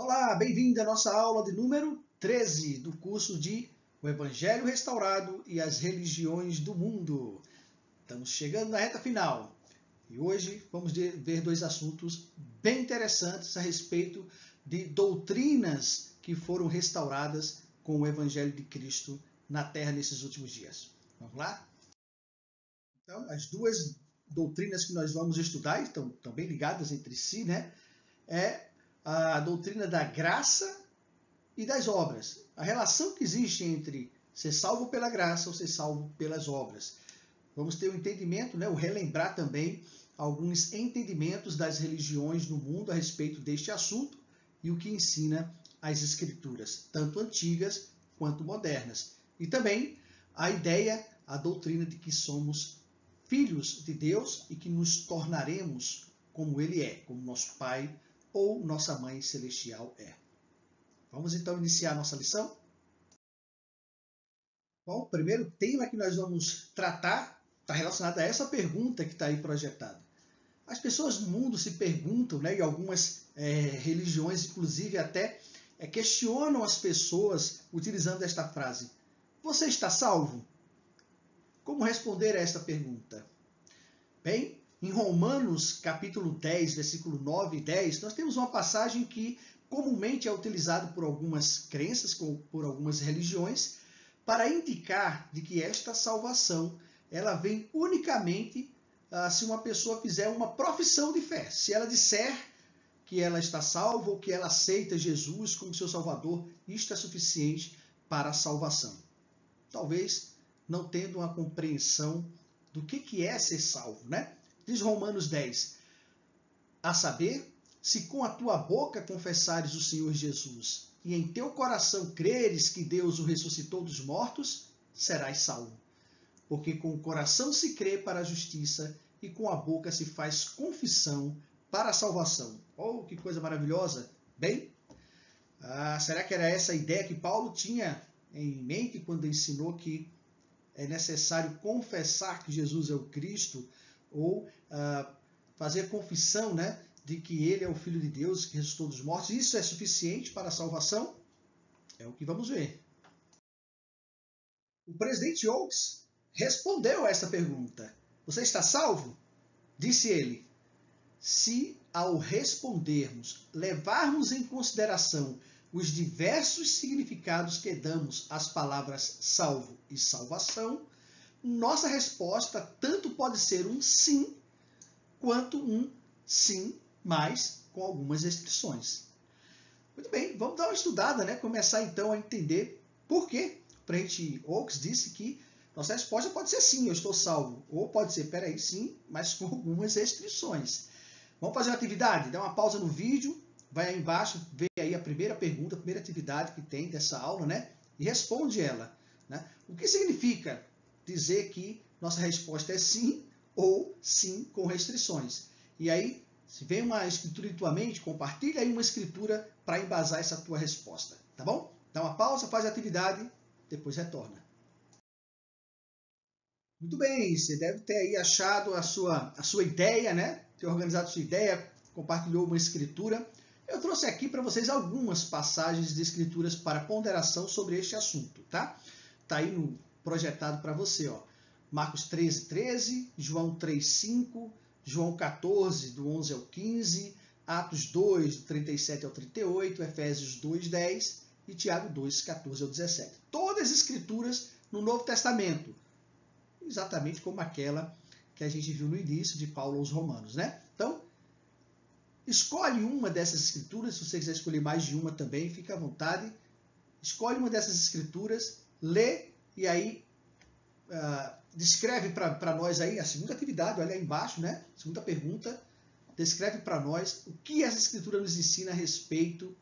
Olá, bem-vindo à nossa aula de número 13 do curso de O Evangelho Restaurado e as Religiões do Mundo. Estamos chegando na reta final e hoje vamos ver dois assuntos bem interessantes a respeito de doutrinas que foram restauradas com o Evangelho de Cristo na Terra nesses últimos dias. Vamos lá? Então, as duas doutrinas que nós vamos estudar estão bem ligadas entre si, né? É a doutrina da graça e das obras. A relação que existe entre ser salvo pela graça ou ser salvo pelas obras. Vamos ter um entendimento, né, o relembrar também alguns entendimentos das religiões no mundo a respeito deste assunto e o que ensina as escrituras, tanto antigas quanto modernas. E também a ideia, a doutrina de que somos filhos de Deus e que nos tornaremos como Ele é, como nosso Pai ou nossa Mãe Celestial é. Vamos então iniciar nossa lição? Bom, o primeiro tema que nós vamos tratar está relacionado a essa pergunta que está aí projetada. As pessoas no mundo se perguntam, né, e algumas religiões, inclusive, até questionam as pessoas utilizando esta frase: você está salvo? Como responder a esta pergunta? Bem, em Romanos, capítulo 10, versículo 9 e 10, nós temos uma passagem que comumente é utilizada por algumas crenças, por algumas religiões, para indicar de que esta salvação ela vem unicamente se uma pessoa fizer uma profissão de fé. Se ela disser que ela está salva ou que ela aceita Jesus como seu Salvador, isto é suficiente para a salvação. Talvez não tendo uma compreensão do que é ser salvo, né? Diz Romanos 10, a saber, se com a tua boca confessares o Senhor Jesus e em teu coração creres que Deus o ressuscitou dos mortos, serás salvo. Porque com o coração se crê para a justiça e com a boca se faz confissão para a salvação. Oh, que coisa maravilhosa! Bem, será que era essa a ideia que Paulo tinha em mente quando ensinou que é necessário confessar que Jesus é o Cristo ou fazer confissão, né, de que ele é o Filho de Deus que ressuscitou dos mortos? Isso é suficiente para a salvação? É o que vamos ver. O presidente Oaks respondeu a essa pergunta. Você está salvo? Disse ele. Se, ao respondermos, levarmos em consideração os diversos significados que damos às palavras salvo e salvação, nossa resposta tanto pode ser um sim, quanto um sim, mas com algumas restrições. Muito bem, vamos dar uma estudada, né? Começar então a entender por que o presidente Oaks disse que nossa resposta pode ser sim, eu estou salvo. Ou pode ser, peraí, sim, mas com algumas restrições. Vamos fazer uma atividade? Dá uma pausa no vídeo, vai aí embaixo, vê aí a primeira pergunta, a primeira atividade que tem dessa aula, né? E responde ela. Né? O que significa dizer que nossa resposta é sim ou sim com restrições? E aí, se vem uma escritura em tua mente, compartilha aí uma escritura para embasar essa tua resposta, tá bom? Dá uma pausa, faz a atividade, depois retorna. Muito bem, você deve ter aí achado a sua ideia, né? Ter organizado a sua ideia, compartilhou uma escritura. Eu trouxe aqui para vocês algumas passagens de escrituras para ponderação sobre este assunto, tá? Tá aí no projetado para você, ó. Marcos 13, 13, João 3, 5, João 14, do 11 ao 15, Atos 2, do 37 ao 38, Efésios 2, 10 e Tiago 2, 14 ao 17. Todas as escrituras no Novo Testamento, exatamente como aquela que a gente viu no início de Paulo aos Romanos, né? Então, escolhe uma dessas escrituras, se você quiser escolher mais de uma também, fica à vontade. Escolhe uma dessas escrituras, lê e aí descreve para nós aí a segunda atividade, olha aí embaixo, né? Segunda pergunta, descreve para nós o que essa escritura nos ensina a respeito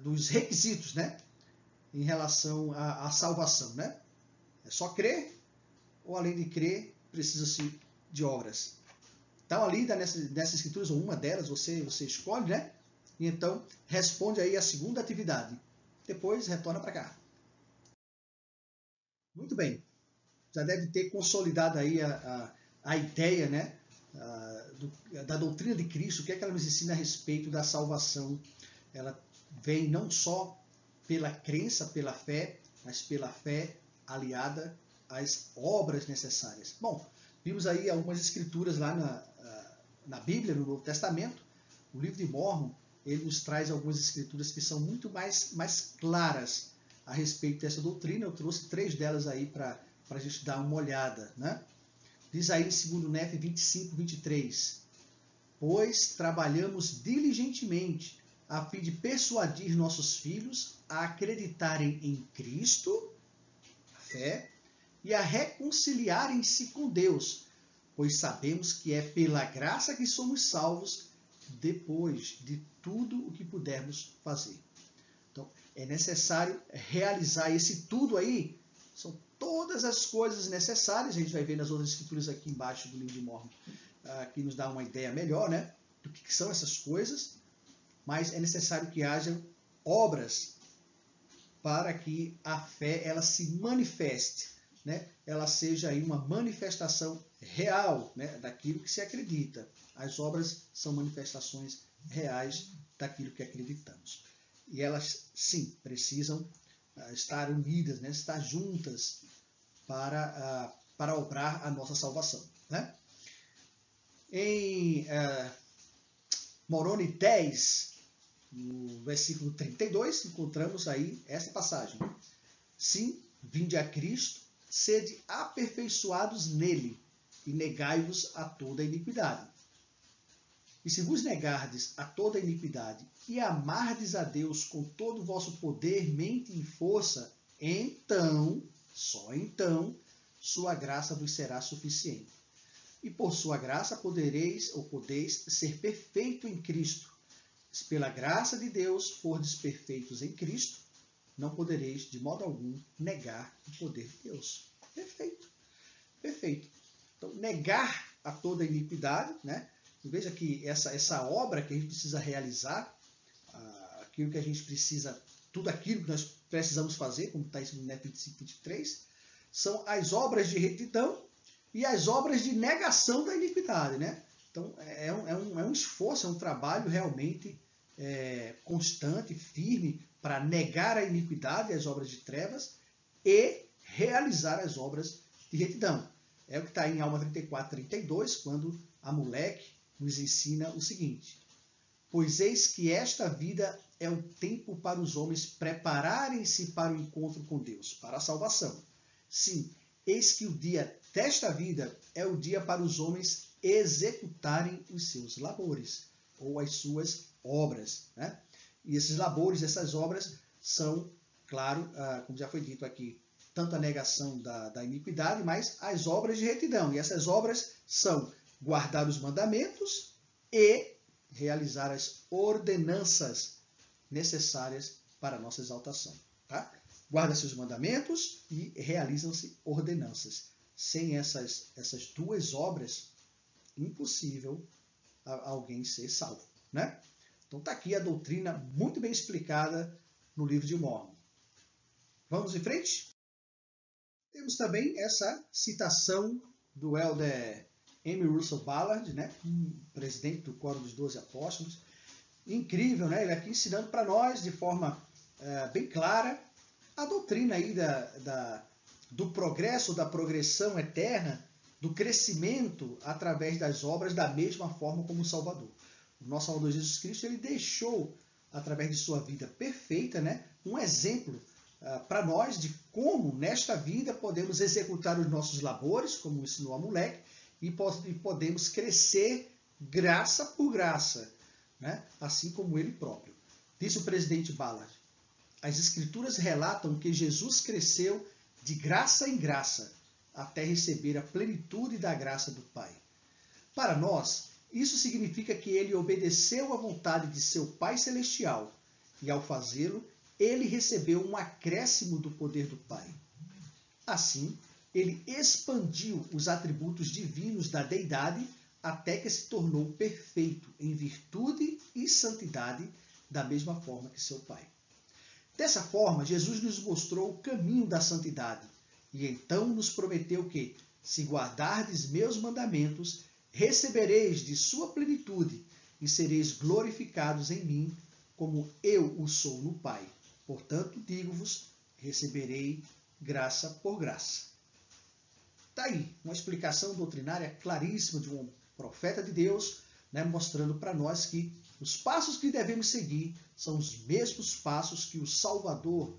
dos requisitos, né? Em relação à salvação, né? É só crer ou, além de crer, precisa-se de obras? Então, ali nessas escrituras, ou uma delas, você escolhe, né? E então, responde aí a segunda atividade. Depois, retorna para cá. Muito bem. Já deve ter consolidado aí a ideia, né? da doutrina de Cristo, o que é que ela nos ensina a respeito da salvação. Ela vem não só pela crença, pela fé, mas pela fé aliada às obras necessárias. Bom, vimos aí algumas escrituras lá na Bíblia, no Novo Testamento. O livro de Mórmon, ele nos traz algumas escrituras que são muito mais claras a respeito dessa doutrina. Eu trouxe 3 delas aí para a gente dar uma olhada, né? Diz aí em 2 Nef 25, 23. Pois trabalhamos diligentemente a fim de persuadir nossos filhos a acreditarem em Cristo, a fé, e a reconciliarem-se com Deus, pois sabemos que é pela graça que somos salvos, depois de tudo o que pudermos fazer. Então, é necessário realizar esse tudo aí. São todas as coisas necessárias. A gente vai ver nas outras escrituras aqui embaixo do livro de Mórmon, que nos dá uma ideia melhor, né, do que são essas coisas. Mas é necessário que haja obras para que a fé ela se manifeste, né? Ela seja aí uma manifestação real, né, daquilo que se acredita. As obras são manifestações reais daquilo que acreditamos. E elas, sim, precisam estar unidas, né, estar juntas para obrar a nossa salvação, né? Em Moroni 10, no versículo 32, encontramos aí essa passagem. Sim, vinde a Cristo, sede aperfeiçoados nele, e negai-vos a toda iniquidade. E se vos negardes a toda iniquidade, e amardes a Deus com todo o vosso poder, mente e força, então, só então, sua graça vos será suficiente. E por sua graça podeis ser perfeito em Cristo. Se pela graça de Deus fordes perfeitos em Cristo, não podereis de modo algum negar o poder de Deus. Perfeito. Perfeito. Então, negar a toda iniquidade, né? Veja que essa obra que a gente precisa realizar, aquilo que a gente precisa, tudo aquilo que nós precisamos fazer, como está em Nef 25, 23, são as obras de retidão e as obras de negação da iniquidade, né? Então, é um esforço, é um trabalho realmente constante, firme, para negar a iniquidade e as obras de trevas e realizar as obras de retidão. É o que está em Alma 34, 32, quando Amaleque nos ensina o seguinte: pois eis que esta vida é o tempo para os homens prepararem-se para o encontro com Deus, para a salvação. Sim, eis que o dia desta vida é o dia para os homens executarem os seus labores, ou as suas obras, né? E esses labores, essas obras são, claro, como já foi dito aqui, tanto a negação da iniquidade, mas as obras de retidão. E essas obras são guardar os mandamentos e realizar as ordenanças necessárias para a nossa exaltação. Tá? Guarda-se os mandamentos e realizam-se ordenanças. Sem essas 2 obras, impossível alguém ser salvo, né? Então está aqui a doutrina muito bem explicada no livro de Mórmon. Vamos em frente? Temos também essa citação do elder M. Russell Ballard, né? Presidente do Quórum dos 12 Apóstolos. Incrível, né? Ele aqui ensinando para nós de forma bem clara a doutrina aí do progresso, da progressão eterna, do crescimento através das obras, da mesma forma como o Salvador. O nosso Salvador Jesus Cristo, ele deixou, através de sua vida perfeita, né, um exemplo para nós de como, nesta vida, podemos executar os nossos labores, como ensinou Amaleque, e podemos crescer graça por graça, né, assim como ele próprio. Disse o presidente Ballard: as Escrituras relatam que Jesus cresceu de graça em graça, até receber a plenitude da graça do Pai. Para nós, isso significa que ele obedeceu à vontade de seu Pai Celestial, e ao fazê-lo, ele recebeu um acréscimo do poder do Pai. Assim, ele expandiu os atributos divinos da deidade até que se tornou perfeito em virtude e santidade, da mesma forma que seu Pai. Dessa forma, Jesus nos mostrou o caminho da santidade, e então nos prometeu que, se guardardes meus mandamentos, recebereis de sua plenitude e sereis glorificados em mim, como eu o sou no Pai. Portanto, digo-vos, receberei graça por graça. Está aí uma explicação doutrinária claríssima de um profeta de Deus, né, mostrando para nós que os passos que devemos seguir são os mesmos passos que o Salvador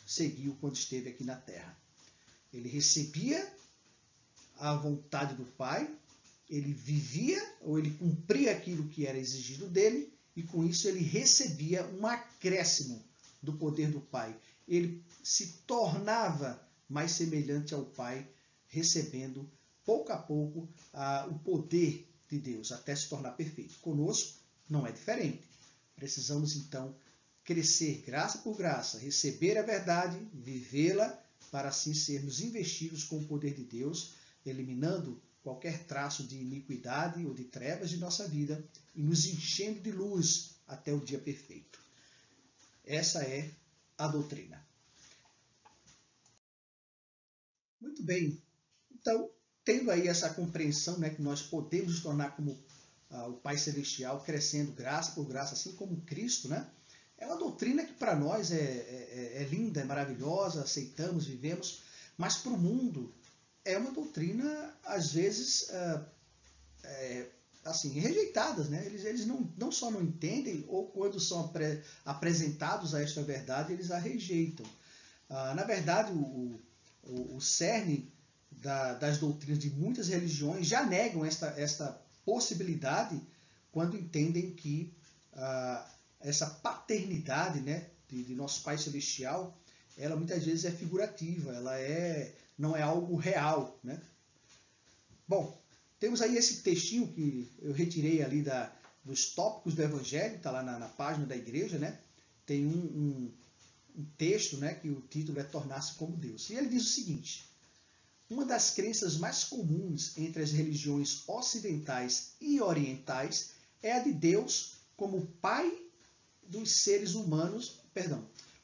seguiu quando esteve aqui na Terra. Ele recebia a vontade do Pai, ele vivia ou ele cumpria aquilo que era exigido dele e com isso ele recebia um acréscimo do poder do Pai. Ele se tornava mais semelhante ao Pai, recebendo pouco a pouco o poder de Deus até se tornar perfeito. Conosco não é diferente. Precisamos então crescer graça por graça, receber a verdade, vivê-la, para assim sermos investidos com o poder de Deus, eliminando qualquer traço de iniquidade ou de trevas de nossa vida e nos enchendo de luz até o dia perfeito. Essa é a doutrina. Muito bem. Então, tendo aí essa compreensão, né, que nós podemos nos tornar como o Pai Celestial, crescendo graça por graça, assim como Cristo, né? É uma doutrina que para nós é linda, é maravilhosa, aceitamos, vivemos, mas para o mundo é uma doutrina, às vezes, assim, rejeitadas, né? Eles não só não entendem, ou quando são apresentados a esta verdade, eles a rejeitam. Na verdade, o cerne das doutrinas de muitas religiões já negam esta possibilidade quando entendem que essa paternidade, né, de nosso Pai Celestial, ela muitas vezes é figurativa, ela não é algo real, né? Bom, temos aí esse textinho que eu retirei ali dos tópicos do Evangelho, está lá na página da igreja, né? Tem um texto, né, que o título é Tornar-se como Deus. E ele diz o seguinte: uma das crenças mais comuns entre as religiões ocidentais e orientais é a de Deus como Pai dos seres humanos,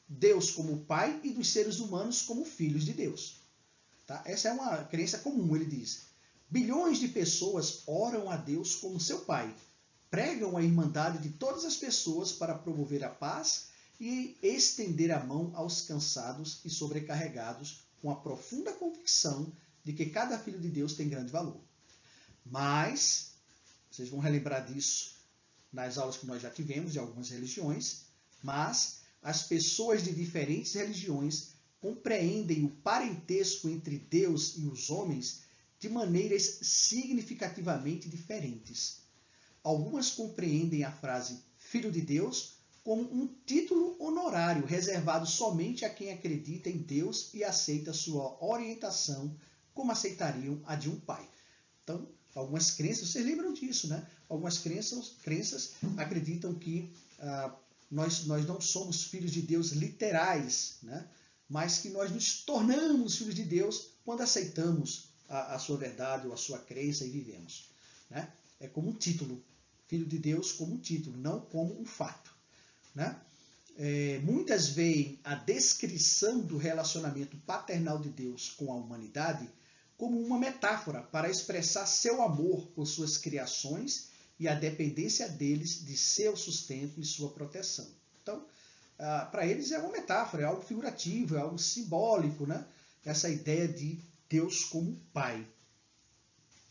Deus como Pai e dos seres humanos como filhos de Deus. Tá? Essa é uma crença comum, ele diz. Bilhões de pessoas oram a Deus como seu Pai, pregam a irmandade de todas as pessoas para promover a paz e estender a mão aos cansados e sobrecarregados, com a profunda convicção de que cada filho de Deus tem grande valor. Mas, vocês vão relembrar disso nas aulas que nós já tivemos de algumas religiões, mas as pessoas de diferentes religiões compreendem o parentesco entre Deus e os homens de maneiras significativamente diferentes. Algumas compreendem a frase Filho de Deus como um título honorário reservado somente a quem acredita em Deus e aceita sua orientação, como aceitariam a de um pai. Então, algumas crenças, vocês lembram disso, né? Algumas crenças acreditam que nós não somos filhos de Deus literais, né? Mas que nós nos tornamos filhos de Deus quando aceitamos a sua verdade ou a sua crença e vivemos. Né? É como um título, filho de Deus como um título, não como um fato. Né? Muitas veem a descrição do relacionamento paternal de Deus com a humanidade como uma metáfora para expressar seu amor por suas criações e a dependência deles de seu sustento e sua proteção. Então, para eles é uma metáfora, é algo figurativo, é algo simbólico, né? Essa ideia de Deus como Pai.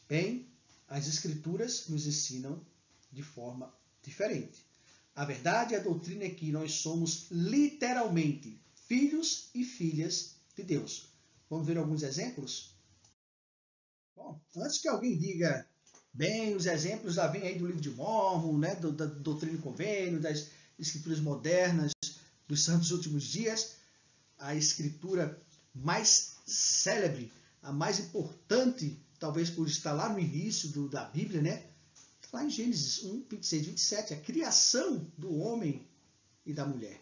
Bem, as Escrituras nos ensinam de forma diferente. A verdade e a doutrina é que nós somos literalmente filhos e filhas de Deus. Vamos ver alguns exemplos? Bom, antes que alguém diga, bem, os exemplos já vêm aí do livro de Mórmon, né, da Doutrina e Convênio, das Escrituras modernas, dos Santos Últimos Dias, a escritura mais célebre, a mais importante, talvez por estar lá no início da Bíblia, né? Lá em Gênesis 1, 26, 27, a criação do homem e da mulher.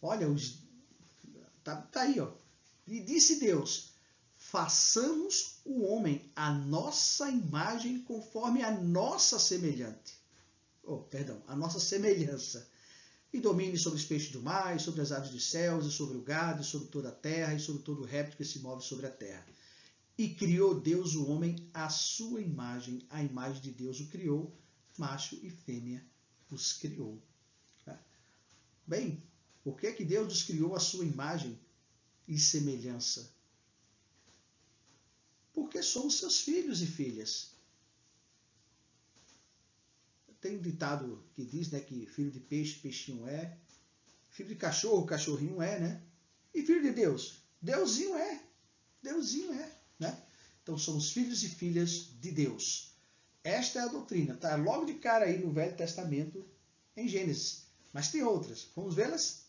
Olha, tá aí, ó. E disse Deus, façamos o homem à nossa imagem conforme a nossa semelhante. A nossa semelhança. E domine sobre os peixes do mar, e sobre as aves dos céus, e sobre o gado, e sobre toda a terra, e sobre todo o réptil que se move sobre a terra. E criou Deus o homem à sua imagem, a imagem de Deus o criou, macho e fêmea os criou. Bem, por que Deus nos criou à sua imagem e semelhança? Porque somos seus filhos e filhas. Tem um ditado que diz, né, que filho de peixe, peixinho é. Filho de cachorro, cachorrinho é, né? E filho de Deus? Deusinho é. Deusinho é, né? Então somos filhos e filhas de Deus. Esta é a doutrina. Está logo de cara aí no Velho Testamento, em Gênesis. Mas tem outras. Vamos vê-las?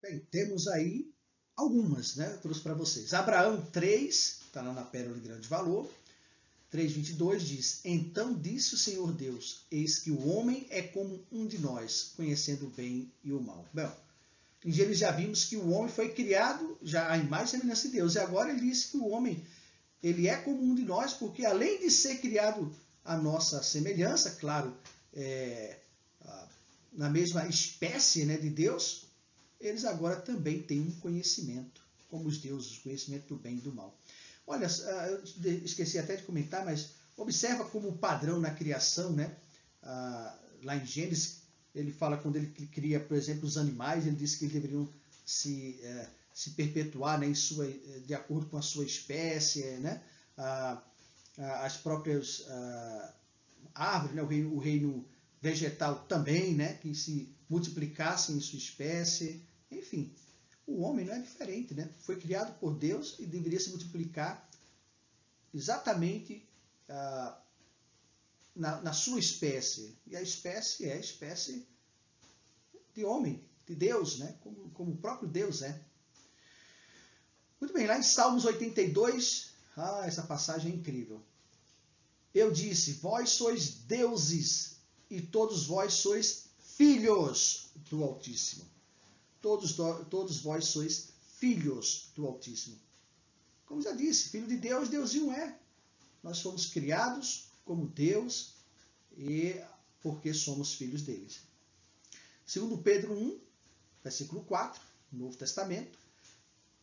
Bem, temos aí algumas, né? Eu trouxe para vocês. Abraão 3, está lá na Pérola de Grande Valor. 3,22 diz: Então disse o Senhor Deus, eis que o homem é como um de nós, conhecendo o bem e o mal. Bom, em Gênesis já vimos que o homem foi criado já à imagem e semelhança de Deus. E agora ele diz que o homem ele é como um de nós, porque além de ser criado à nossa semelhança, claro, na mesma espécie, né, de Deus, eles agora também têm um conhecimento, como os deuses, o conhecimento do bem e do mal. Olha, eu esqueci até de comentar, mas observa como o padrão na criação, né? Lá em Gênesis, ele fala quando ele cria, por exemplo, os animais, ele diz que eles deveriam se perpetuar, né, de acordo com a sua espécie, né? As próprias árvores, né, o reino vegetal também, né, que se multiplicassem em sua espécie, enfim. O homem não é diferente, né? Foi criado por Deus e deveria se multiplicar exatamente na sua espécie. E a espécie é a espécie de homem, de Deus, né? Como o próprio Deus é. Muito bem, lá em Salmos 82, essa passagem é incrível. Eu disse, vós sois deuses e todos vós sois filhos do Altíssimo. Todos vós sois filhos do Altíssimo. Como já disse, filho de Deus, Deusinho é. Nós fomos criados como Deus e porque somos filhos dele. Segundo Pedro 1, versículo 4, Novo Testamento,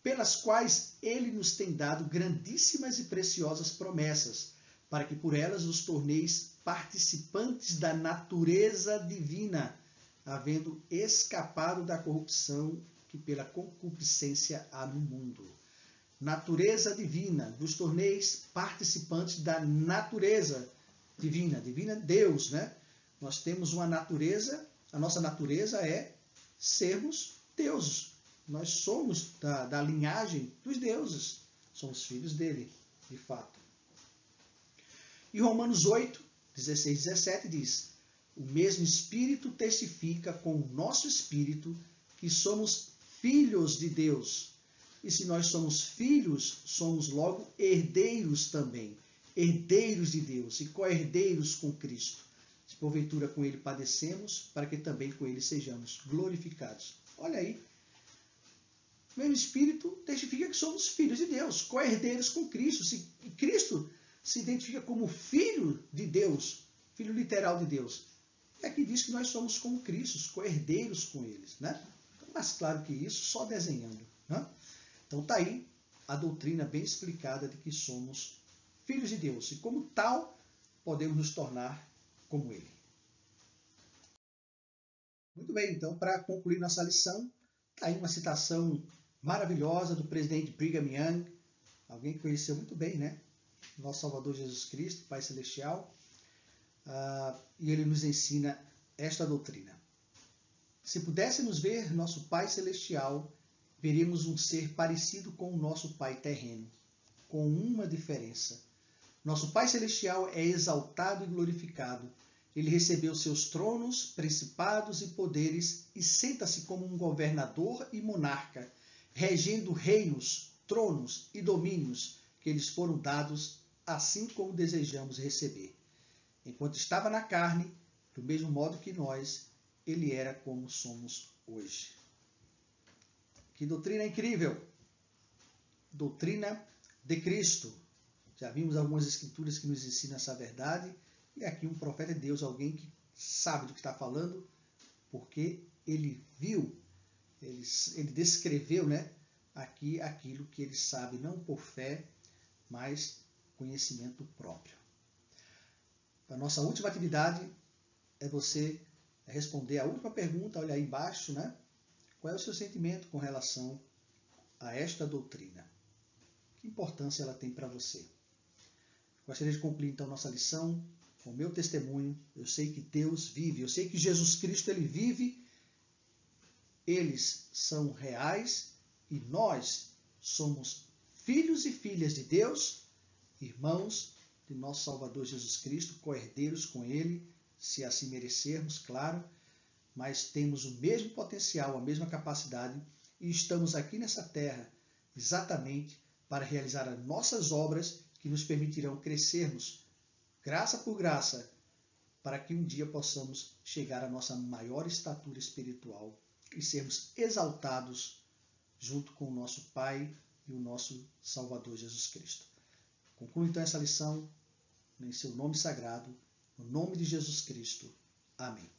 pelas quais ele nos tem dado grandíssimas e preciosas promessas, para que por elas os torneis participantes da natureza divina, havendo escapado da corrupção que pela concupiscência há no mundo. Natureza divina, dos torneis participantes da natureza divina. Divina é Deus, né? Nós temos uma natureza, a nossa natureza é sermos deuses. Nós somos da linhagem dos deuses. Somos filhos dele, de fato. E Romanos 8, 16 e 17 diz: o mesmo Espírito testifica com o nosso Espírito que somos filhos de Deus. E se nós somos filhos, somos logo herdeiros também. Herdeiros de Deus e co-herdeiros com Cristo. Se porventura com ele padecemos, para que também com ele sejamos glorificados. Olha aí. O mesmo Espírito testifica que somos filhos de Deus, co-herdeiros com Cristo. E Cristo se identifica como filho de Deus, filho literal de Deus. E aqui diz que nós somos como Cristo, co-herdeiros com eles, né? Então, mais claro que isso, só desenhando, né? Então está aí a doutrina bem explicada de que somos filhos de Deus e como tal podemos nos tornar como ele. Muito bem, então para concluir nossa lição, está aí uma citação maravilhosa do presidente Brigham Young, alguém que conheceu muito bem, né? Nosso Salvador Jesus Cristo, Pai Celestial, e ele nos ensina esta doutrina. Se pudéssemos ver nosso Pai Celestial, veríamos um ser parecido com o nosso Pai terreno, com uma diferença. Nosso Pai Celestial é exaltado e glorificado. Ele recebeu seus tronos, principados e poderes e senta-se como um governador e monarca, regendo reinos, tronos e domínios que lhes foram dados, assim como desejamos receber. Enquanto estava na carne, do mesmo modo que nós, ele era como somos hoje. Que doutrina incrível! Doutrina de Cristo. Já vimos algumas escrituras que nos ensinam essa verdade. E aqui um profeta de Deus, alguém que sabe do que está falando, porque ele viu, ele descreveu, né, aqui aquilo que ele sabe, não por fé, mas conhecimento próprio. A nossa última atividade é você responder a última pergunta, olha aí embaixo, né? Qual é o seu sentimento com relação a esta doutrina? Que importância ela tem para você? Gostaria de concluir então nossa lição com o meu testemunho. Eu sei que Deus vive, eu sei que Jesus Cristo ele vive, eles são reais e nós somos filhos e filhas de Deus, irmãos de nosso Salvador Jesus Cristo, co-herdeiros com ele, se assim merecermos, claro, mas temos o mesmo potencial, a mesma capacidade e estamos aqui nessa terra exatamente para realizar as nossas obras que nos permitirão crescermos, graça por graça, para que um dia possamos chegar à nossa maior estatura espiritual e sermos exaltados junto com o nosso Pai e o nosso Salvador Jesus Cristo. Concluo então essa lição em seu nome sagrado, no nome de Jesus Cristo. Amém.